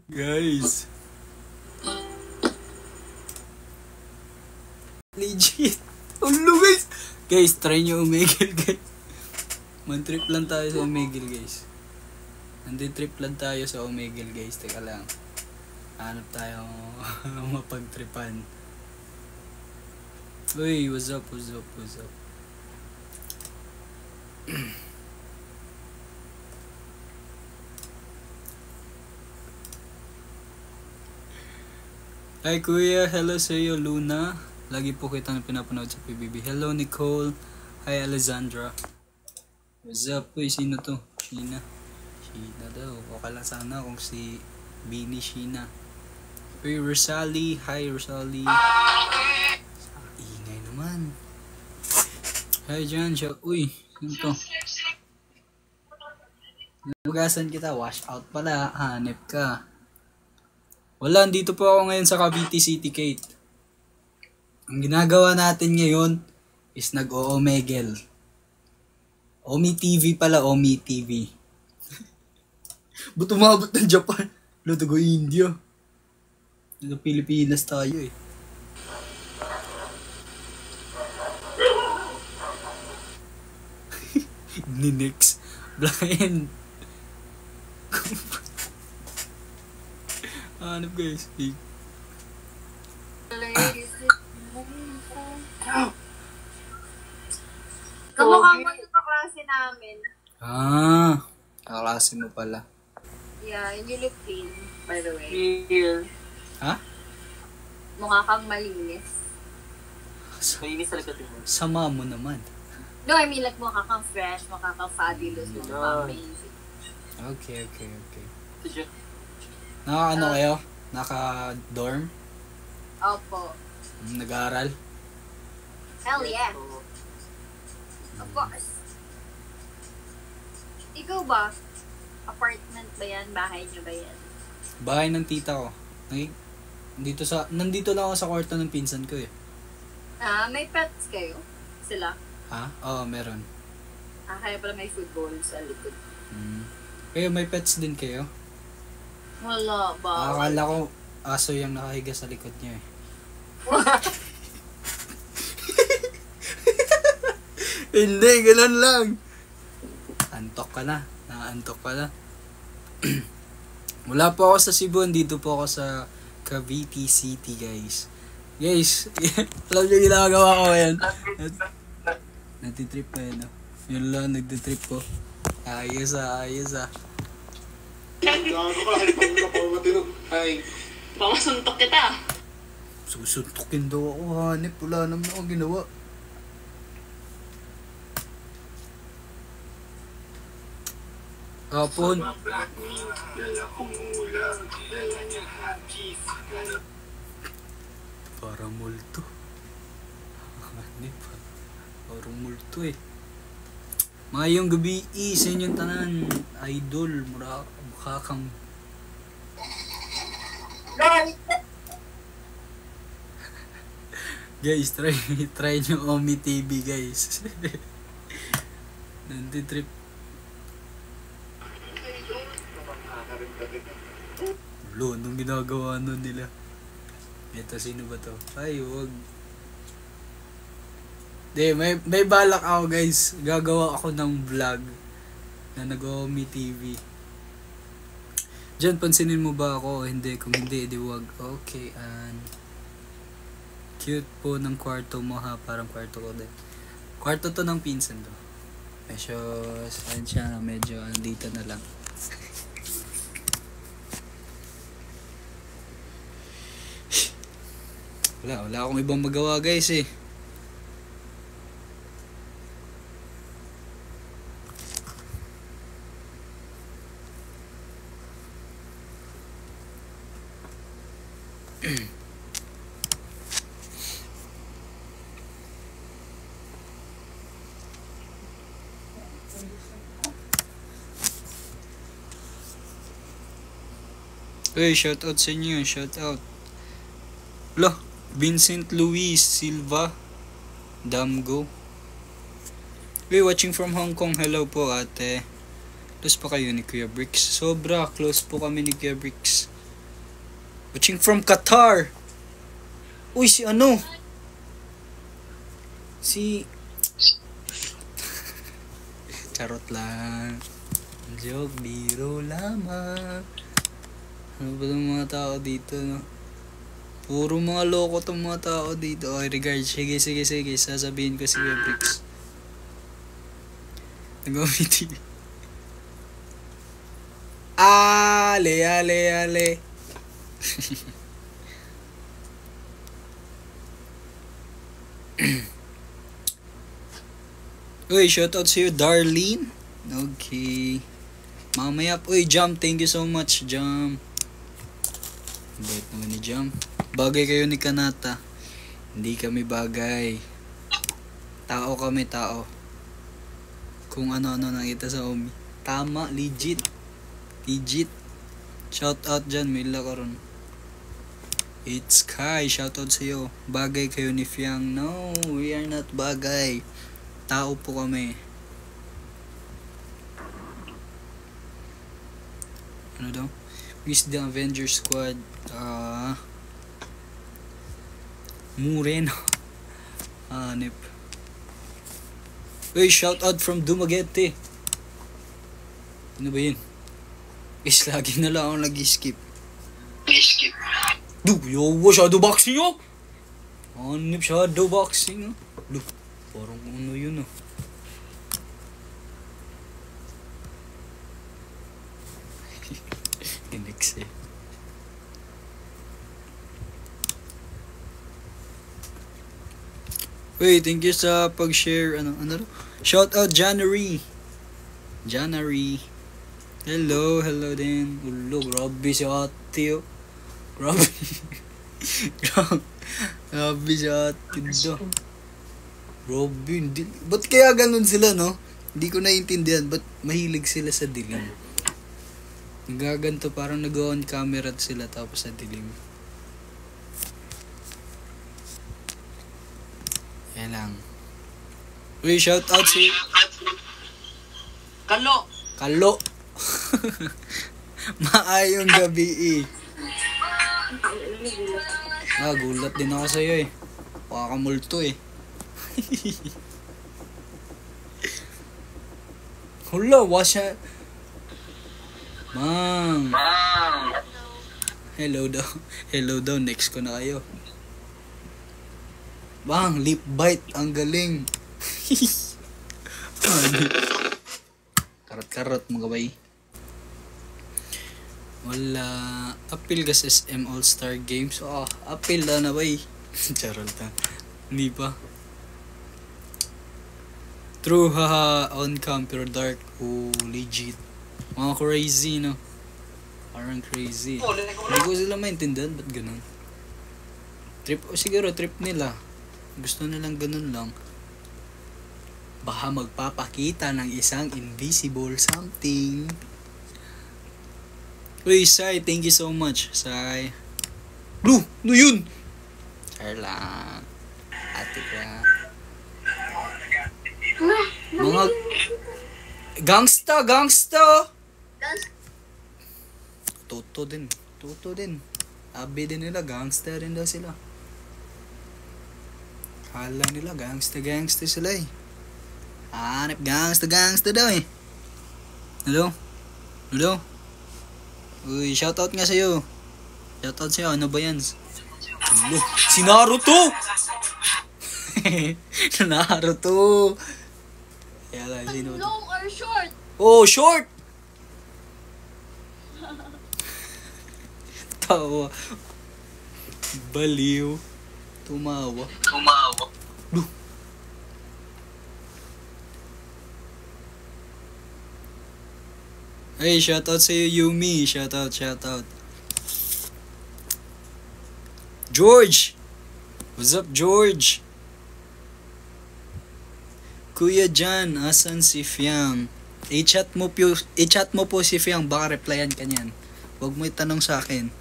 Guys. Legit. Ulo guys. Guys, try nyo umigil guys. Man-trip lang tayo sa umigil guys. Nandi-trip lang tayo sa umigil guys. Teka lang. Hanap tayo mapagtripan. Uy, what's up, what's up, what's up? Hi kuya, hello sa iyo Luna. Lagi po kitang pinapanood sa PBB. Hello Nicole. Hi Alexandra. What's up? Uy, sino to? Sheena. Sheena daw. Okay lang sana kung si Bini Sheena. Uy, Rosalie. Hi Rosalie. Ingay naman. Hi Jan. Uy, sino to? Nabugasan kita. Wash out pala. Hanep ka. Wala, dito po ako ngayon sa Cavite City, Kate. Ang ginagawa natin ngayon is nag-o-omegel. Omi TV pala, Omi TV. Ba't umabot ng Japan? Luto ko India. Nasa Pilipinas tayo eh. Ninix. Blind. Hanap guys. Kamukha mo yung kaklase namin. Kaklase mo pala. Yeah, you look clean, by the way. Yeah. Ha? Mukha kang malinis. Malinis talaga tingin. Sama mo naman. No, I mean like mukha kang fresh, mukha kang fabulous, mukha kang amazing. Okay. Sige. Naka-ano kayo? Naka-dorm? Opo. Nag-aaral? Hell yeah. Of course. Ikaw ba? Apartment ba yan? Bahay niyo ba yan? Bahay ng tita ko. Nandito lang ako sa kwarto ng pinsan ko eh. May pets kayo? Sila? Ha? Oo, meron. Kaya pala may football sa likod. Kayo, may pets din kayo? Wala ba? Akala ko aso yung nakahiga sa likod niya eh. Hindi, ganun lang. Antok ka na. Naantok ka na. Wala po ako sa Cebu. Dito po ako sa Cavite City, guys. Guys, alam niyo ginagawa ko ngayon. Nagtitrip pa yun. Yun lang, nagtitrip ko. Ayos ah. Pamasuntok kita. Susuntukin daw ako, hanip. Wala naman ako ginawa. Kapon. Parang multo. Hanip. Parang multo eh. Mayong gabi sa inyong tanan. Idol. Mukha kang... Guys, try nyo Omi TV guys. Nanti-trip. Lo, anong ginagawa nun nila? Ito, sino ba to? Ay, wag. May balak ako guys. Gagawa ako ng vlog na nag-Omi TV. Diyan, pansinin mo ba ako? Hindi, kung hindi, edi wag. Okay, and... Cute po ng kwarto mo ha, parang kwarto ko din. Kwarto to ng pinsan to. Medyo andito na lang. Wala akong ibang magawa guys eh. Hey, shout out sa inyo, shout out. Lo, Vincent Luis Silva Damgo. Hey, watching from Hong Kong. Hello po ate. Close pa kayo ni Kuya Bricks. Sobra close po kami ni Kuya Bricks. Watching from Qatar. Uy, si ano? Si... Charot lang. Joke, biro lamang. Ano ba itong mga tao dito, no? Puro mga loko itong mga tao dito. Okay, regards. Sige. Sasabihin ko si Webrix. Nag-umiti. Ale. Uy, shoutout sa'yo, Darlene. Okay. Mamaya po, uy, Jam, thank you so much, Jam. Bait naman ni Jam. Bagay kayo ni Kanata. Hindi kami bagay. Tao kami, tao. Kung ano-ano nakita sa Omi. Tama, legit. Shoutout dyan, may lakaron. It's Kai, shoutout sa'yo. Bagay kayo ni Fiang. No, we are not bagay. Tao po kami. Ano daw? Miss the Avengers Squad. Moreno. Hanip. Uy, shoutout from Dumaguete. Ano ba yun? Is lagi na lang ako nag-skip. Yo, shadow boxing yo! Hanip shadow boxing oh. Look, parang ano yun oh. Kinix eh. Wait, thank you sa pag-share. Ano? Shout out January. Hello din. Ulo, grabe si ate oh. Grabe si ate do. Grabe, hindi. Ba't kaya ganun sila, no? Hindi ko naiintindihan. Ba't mahilig sila sa dilim? Nagaganto, parang nag-on camera sila tapos sa dilim. Yan lang. Uy, shout out si... Kalo! Maayong gabi eh. Gulat din ako sa'yo eh. Pakakamulto eh. Hula, wasya. Mang. Hello daw. Next ko na kayo. Bang, lip bite. Ang galing. Karot mga bay. Wala. Appeal ka sa SM All-Star Games. Appeal na bay. Charot na. Hindi pa. True, haha. On cam, pero dark. Legit. Mga crazy, no? Parang crazy. Hindi ko sila maintindihan. Ba't ganun? Siguro trip nila. Gusto nilang ganun lang. Baka magpapakita ng isang invisible something. Uy, Sai, thank you so much. Sai. Blue! Ano yun? Carla. Ate ka. Mga... Gangsta! Toto din. Abi din nila, gangsta rin daw sila. Kala nila, gangsta sila eh. Hanip, gangsta daw eh. Hello? Uy, shoutout nga sa'yo. Ano ba yan? Hello? Si Naruto! Naruto! Kaya sino? Long or short? Oh, short! Tawa. Baliw. Tumawa. Duh. Hey, shoutout sa'yo, Yumi. Shoutout. George! What's up, George? Kuya Jan, asan si Fiang? I-chat mo po si Fiang, baka replyan ka niyan. Huwag mo itanong sa akin.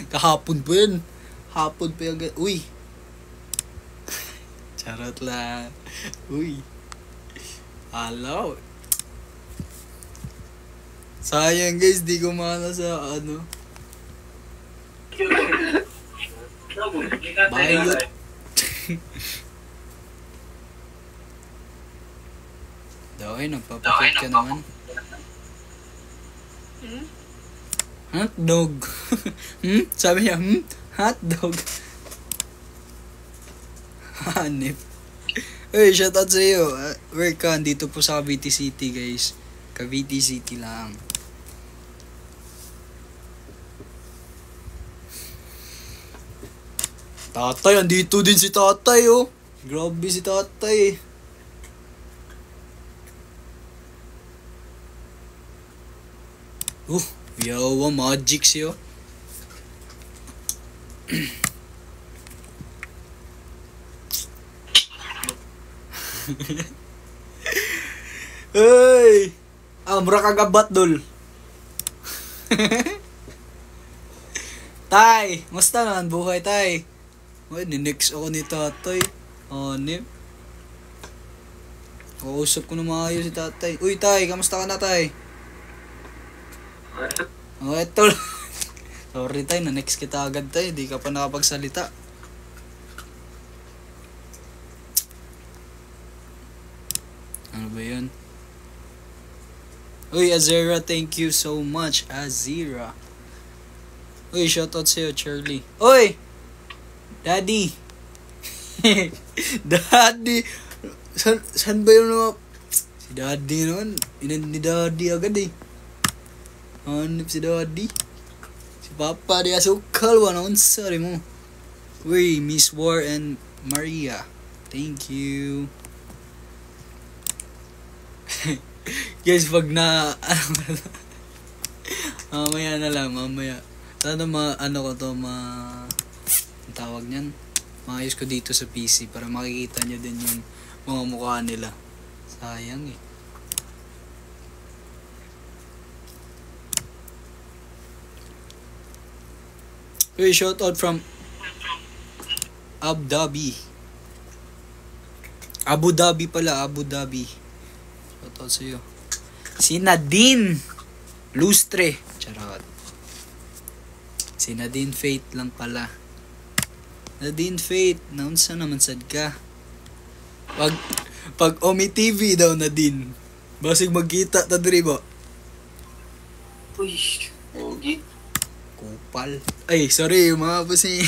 Kahapon pa yun. Uy. Charot lang. Uy. Alaw. Sayang guys, di ko mana sa ano. Bayot. Daw ay, nagpapakit ka naman. Hotdog. Sabi niya, hotdog. Hanip. Uy, shoutout sa iyo. Where ka? Dito po sa Cavite City, guys. Cavite City lang. Tatay, andito din si tatay, oh. Grabe si tatay. Yawa, magic siya. Hey! Mura kagabat dol. Tay, musta naman buhay tay? Uy, ninext ako ni tatay. Hanip. Kausap ko na maayos si tatay. Uy tay, kamusta ka na tay? Eto. Sorry tay, na-next kita agad tay. Di ka pa nakapagsalita. Ano ba yun? Uy, Azera, thank you so much, Azera. Uy, shoutout sa'yo, Charlie. Uy! Daddy! Daddy! San ba yun naman? Si Daddy naman. Inan ni Daddy agad eh. Hanip si Daddy. Si Papa di asukal. Wala sorry mo. Uy, Miss War and Maria. Thank you. Guys, pag na... mamaya na lang, mamaya. Sana ano ko to, ang tawag niyan? Maayos ko dito sa PC para makikita nyo din yung mga mukha nila. Sayang eh. Hey, shout out from Abu Dhabi. Abu Dhabi pala, Abu Dhabi. Shout out sa'yo. Si Nadine Lustre. Charot. Si Nadine Faith lang pala. Nadine Faith, naunsa naman sad ka. Pag Omi TV daw Nadine. Basig magkita ta diri ba? Uy, okay. Kupal. Ay, sorry mga busing.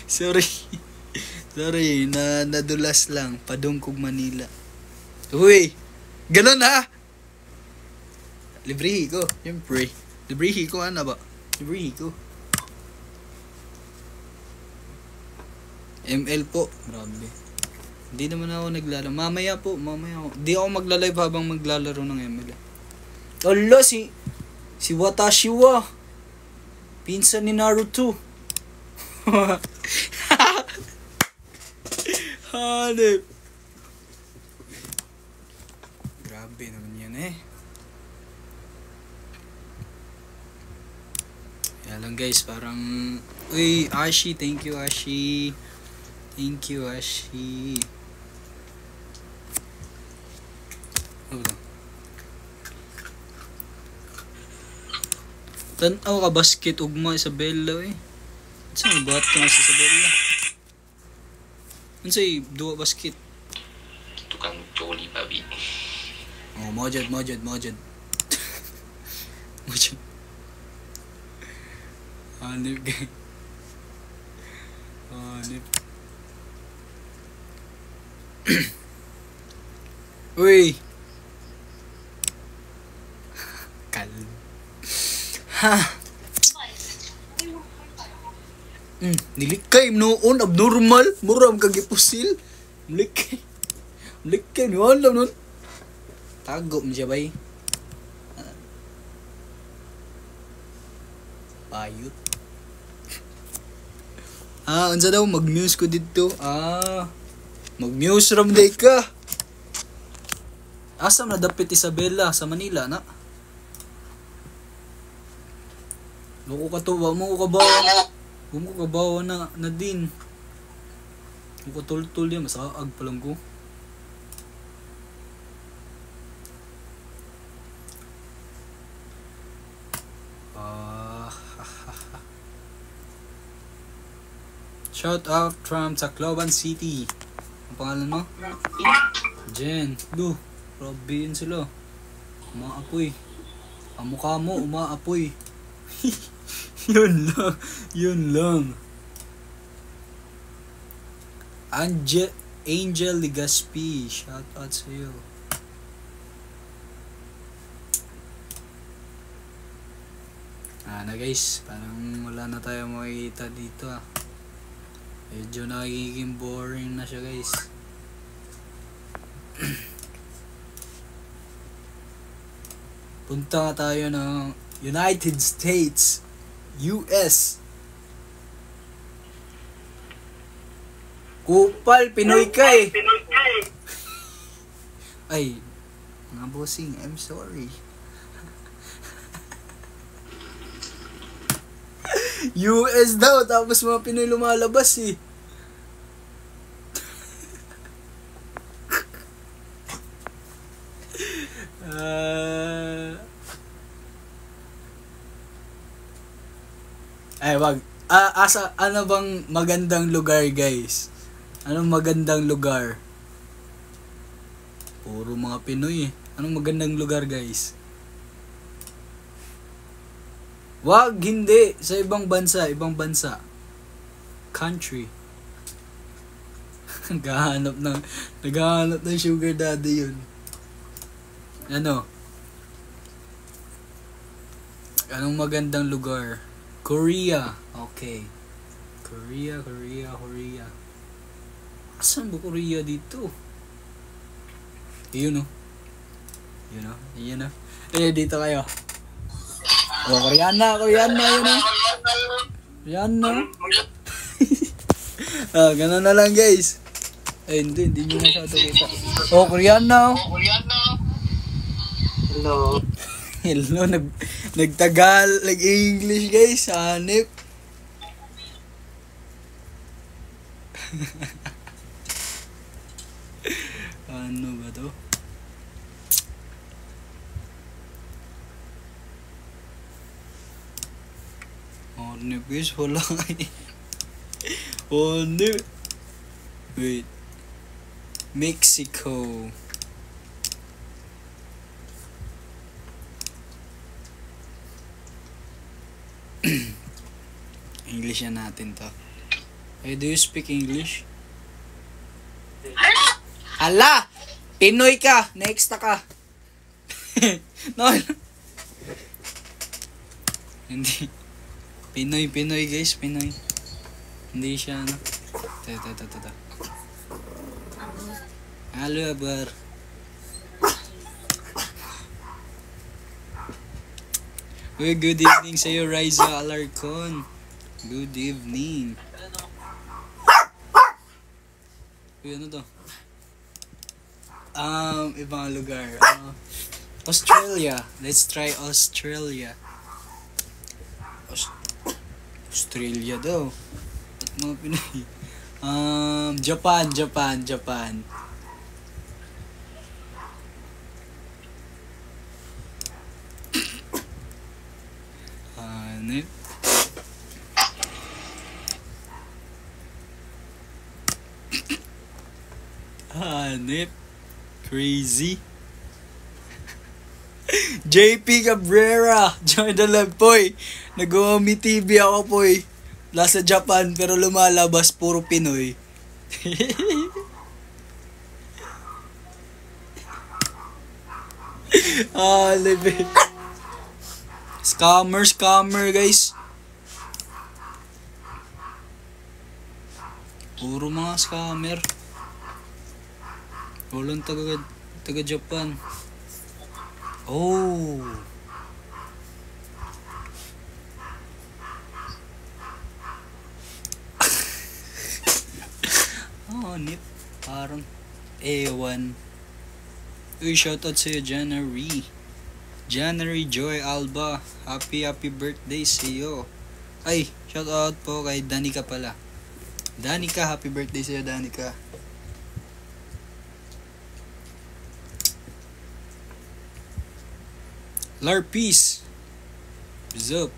Sorry. Nadulas lang. Padungkog Manila. Uy! Ganun ha! Librihi ko. Siyempre. Librihi ko ano ba? Librihi ko. ML po. Grabe. Hindi naman ako naglalaro. Mamaya po. Hindi ako magla-live habang maglalaro ng ML. Ala, si Watashi wa. Pinsan ni Naruto. Hanip. Grabe naman yan eh. Kaya lang guys, parang... Uy, Ashi, thank you Ashi. Thank you Ashi. Ano ba? Tanaw ka basket ugma Isabella eh. Saan mo buhat ka nga sa Isabella? Ano sa'y dua basket? Tukang choli babi. Oh, mojad. Mojad. Hanip gang. Hanip. Uy! Kalm. Ha! Nilikay noon, abnormal. Muram kagipusil. Nilikay noon lang nun. Tago mo siya bay. Bayot. Unsa daw mag-muse ko dito? Mag-muse ram day ka. Asa na dapit Isabela sa Manila na? Loko ka to, wa mo kabawa na din. Kung katultul yan, masaag pa lang ko. Shout out from Tacloban City. Ang pangalan mo? Jen. Lu, grabe yun sila. Umaapoy. Ang mukha mo, umaapoy. Yun lang. Yun lang. Angel Ligaspi. Shout out sa'yo. Na guys, parang wala na tayo makikita dito ah. Medyo nagiging boring na siya guys. Punta tayo ng United States, US. Kupal, Pinoy ka eh. Ay, mga bossing, I'm sorry. US daw, tapos mga Pinoy lumalabas eh. Ay, wag. Ano bang magandang lugar, guys? Anong magandang lugar? Puro mga Pinoy eh. Anong magandang lugar, guys? Wag, hindi. Sa ibang bansa, country. Naghahanap ng sugar daddy yun. Ano? Anong magandang lugar? Korea. Okay. Korea. Saan ba Korea dito? Yun o. Eh, dito kayo. Oh, Koreana, yun o. Koreana. Ganun na lang guys. Eh, hindi nyo masyado kita. Oh, Koreana. Hello. Hello, nag-English guys, hanip. Ano ba to? Hanip guys, wala eh. Hanip. Wait. Mexico. English na natin to. Hey, do you speak English? Ala! Pinoy ka! Next ka! No. Hindi. Pinoy guys, Pinoy. Hindi siya ano. Ito. Hello, bar. Uy, good evening sa'yo, Riza Alarcon. Good evening. Uy, ano to? Ibang lugar. Australia. Let's try Australia. Australia daw. At mga Pinoy. Japan. Hanip. Crazy. JP Cabrera. Join the live, poy. Nag-Omi TV ako, poy. Nasa Japan, pero lumalabas puro Pinoy. Live. Scammer, guys. Puro mga scammer. Walang taga Japan. Oh. Nip. Parang ewan. Uy, shoutout sa'yo, January Joy Alba. Happy birthday sa'yo. Ay, shoutout po kay Danica pala. Danica, happy birthday sa'yo, Danica. Larpeace. What's up?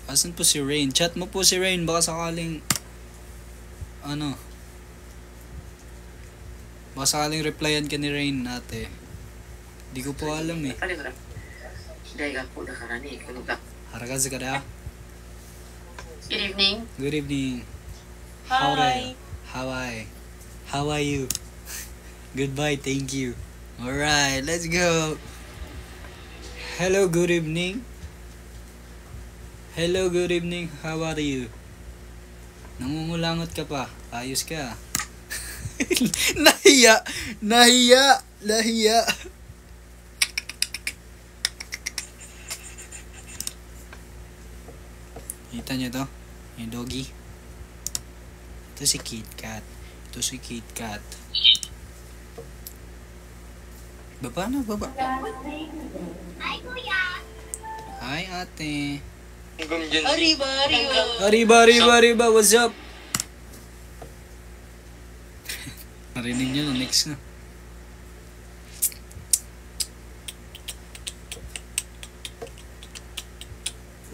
Asan po si Rain? Chat mo po si Rain. Baka sakaling ano, baka sakaling replyan ka ni Rain ate. Di ko po alam eh. 彼から大学校だからね、この学 Harakazu ka na. Good evening. Good evening. Hi! How are you? Goodbye, thank you. Alright, let's go. Hello, good evening. Hello, good evening. How are you? Nangungulangot ka pa. Ayos ka. Nahiya. Kita nyo to? Yung doggy. Ito si KitKat. Baba na, baba. Hi, ate. Arriba, what's up? Narinig nyo na, next na.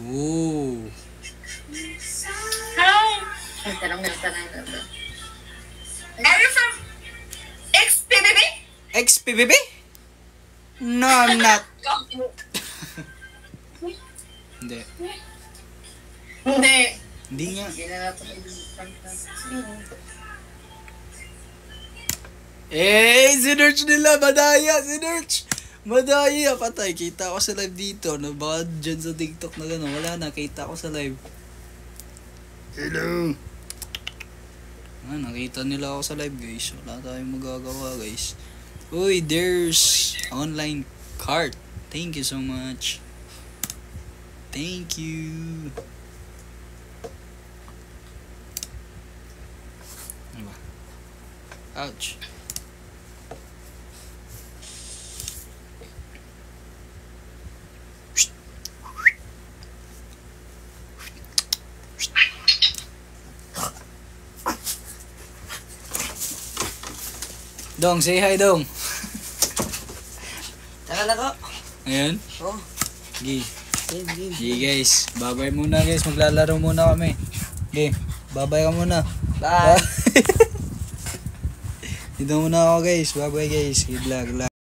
Ooh. Tanong. Are you from XPBB? XPBB? No, I'm not. Hindi. Hindi nga. Sinerch nila. Madaya. Patay. Kita ko sa live dito. No, baka dyan sa TikTok na gano'n. Wala na. Kita ko sa live. Hello. Nakita nila ako sa live, guys. Wala tayong magagawa, guys. Uy, there's online cart. Thank you so much. Thank you. Ano ba? Ouch. Dong, say hi, Dong. Tara na ko. Ayan. Oh. Sige. Sige, guys. Bye-bye muna, guys. Maglalaro muna kami. Okay. Bye-bye ka muna. Bye. Dito muna ako, guys. Bye-bye, guys. Good luck.